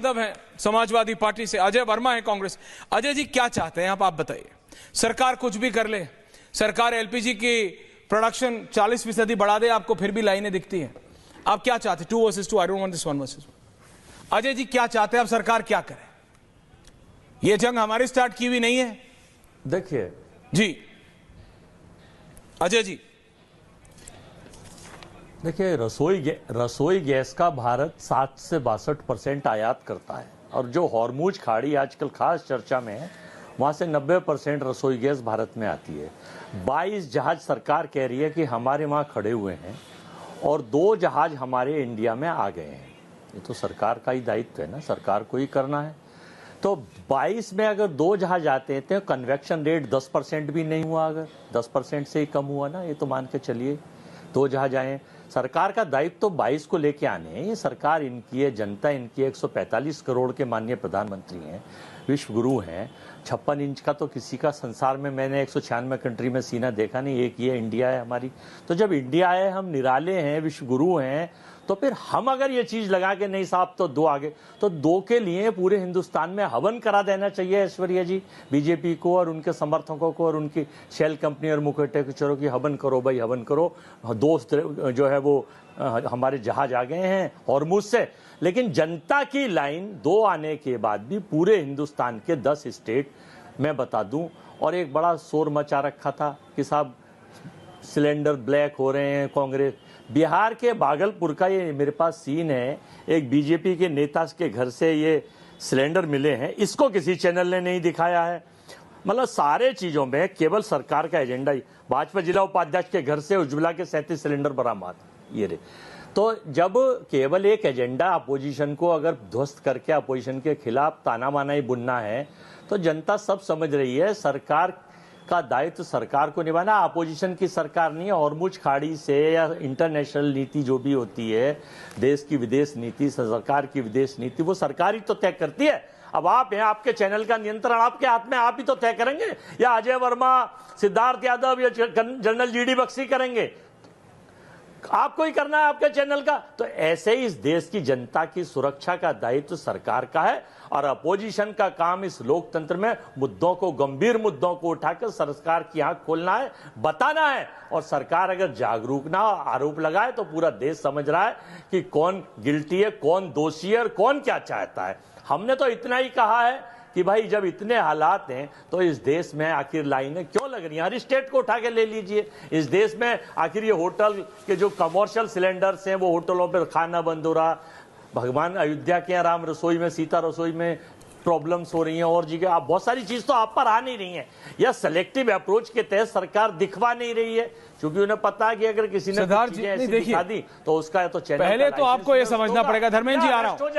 यादव हैं समाजवादी पार्टी से, अजय वर्मा है कांग्रेस। अजय जी क्या चाहते हैं आप बताइए। सरकार कुछ भी कर ले, सरकार एलपीजी की प्रोडक्शन 40% बढ़ा दे, आपको फिर भी लाइनें दिखती हैं। आप क्या चाहते? 2 versus 2, I don't want this 1 versus 1। Ajay ji क्या चाहते हैं आप? सरकार क्या करे? ये जंग हमारी स्टार्ट की हुई नहीं है। देखिए जी अजय जी, देखिए रसोई गैस का भारत 60 से 62% आयात करता है, और जो हॉर्मुज खाड़ी आजकल खास चर्चा में है, वहां से 90% रसोई गैस भारत में आती है। 22 जहाज सरकार कह रही है कि हमारे वहां खड़े हुए हैं, और 2 जहाज हमारे इंडिया में आ गए हैं। ये तो सरकार का ही दायित्व है ना, सरकार को ही करना है। तो 22 में अगर 2 जहाज आते हैं तो कन्वेक्शन रेट 10% भी नहीं हुआ, अगर 10% से ही कम हुआ ना, ये तो मान के चलिए 2 जहाज आए। सरकार का दायित्व तो 22 को लेके आने हैं। ये सरकार इनकी है, जनता इनकी है। 145 करोड़ के माननीय प्रधानमंत्री हैं, विश्व गुरु हैं। 56 इंच का तो किसी का संसार में मैंने 196 कंट्री में सीना देखा नहीं, एक ये इंडिया है हमारी। तो जब इंडिया है, हम निराले हैं, विश्व गुरु हैं, तो फिर हम अगर ये चीज लगा के नहीं साहब तो 2 आगे, तो 2 के लिए पूरे हिंदुस्तान में हवन करा देना चाहिए ऐश्वर्या जी, बीजेपी को और उनके समर्थकों को और उनकी शेल कंपनी और मुखर्जी के चोरों की। हवन करो भाई, हवन करो। दोस्त जो है वो हमारे जहाज आ गए हैं हॉर्मुज से। लेकिन जनता की लाइन 2 आने के बाद भी पूरे हिंदुस्तान के 10 स्टेट मैं बता दूं, और एक बड़ा शोर मचा रखा था कि साहब सिलेंडर ब्लैक हो रहे हैं। कांग्रेस बिहार के भागलपुर का ये मेरे पास सीन है, एक बीजेपी के नेता के घर से ये सिलेंडर मिले हैं, इसको किसी चैनल ने नहीं दिखाया है। मतलब सारे चीजों में केवल सरकार का एजेंडा ही। भाजपा जिला उपाध्यक्ष के घर से उज्ज्वला के 37 सिलेंडर बरामद, ये रे। तो जब केवल एक एजेंडा अपोजिशन को अगर ध्वस्त करके अपोजिशन के खिलाफ ताना बाना ही बुनना है, तो जनता सब समझ रही है सरकार का दायित्व सरकार को निभाना, अपोजिशन की सरकार नहीं है। हॉर्मुज खाड़ी से या इंटरनेशनल नीति जो भी होती है, देश की विदेश नीति, सरकार की विदेश नीति, वो सरकार ही तो तय करती है। अब आप हैं, आपके चैनल का नियंत्रण आपके हाथ में, आप ही तो तय करेंगे, या अजय वर्मा, सिद्धार्थ यादव या जनरल जीडी बख्शी करेंगे? आपको ही करना है आपके चैनल का। तो ऐसे ही इस देश की जनता की सुरक्षा का दायित्व सरकार का है, और अपोजिशन का काम इस लोकतंत्र में मुद्दों को, गंभीर मुद्दों को उठाकर सरकार की आंख खोलना है, बताना है। और सरकार अगर जागरूक ना आरोप लगाए तो पूरा देश समझ रहा है कि कौन गिल्टी है, कौन दोषी है और कौन क्या चाहता है। हमने तो इतना ही कहा है कि भाई जब इतने हालात हैं तो इस देश में आखिर लाइनें क्यों लग रही हैं? हर स्टेट को उठा के ले लीजिए। इस देश में आखिर ये होटल के जो कमर्शियल सिलेंडर्स हैं, वो होटलों पर खाना बंद हो रहा। भगवान अयोध्या के यहाँ राम रसोई में, सीता रसोई में प्रॉब्लम्स हो रही हैं, और जगह आप बहुत सारी चीज तो आप पर आ नहीं रही हैं, या सेलेक्टिव अप्रोच के तहत सरकार दिखवा नहीं रही है, क्योंकि उन्हें पता है कि अगर किसी ने दिखा दी तो उसका तो चैनल पहले तो आपको ये समझना पड़ेगा। धर्मेंद्र जी आ रहा हूं।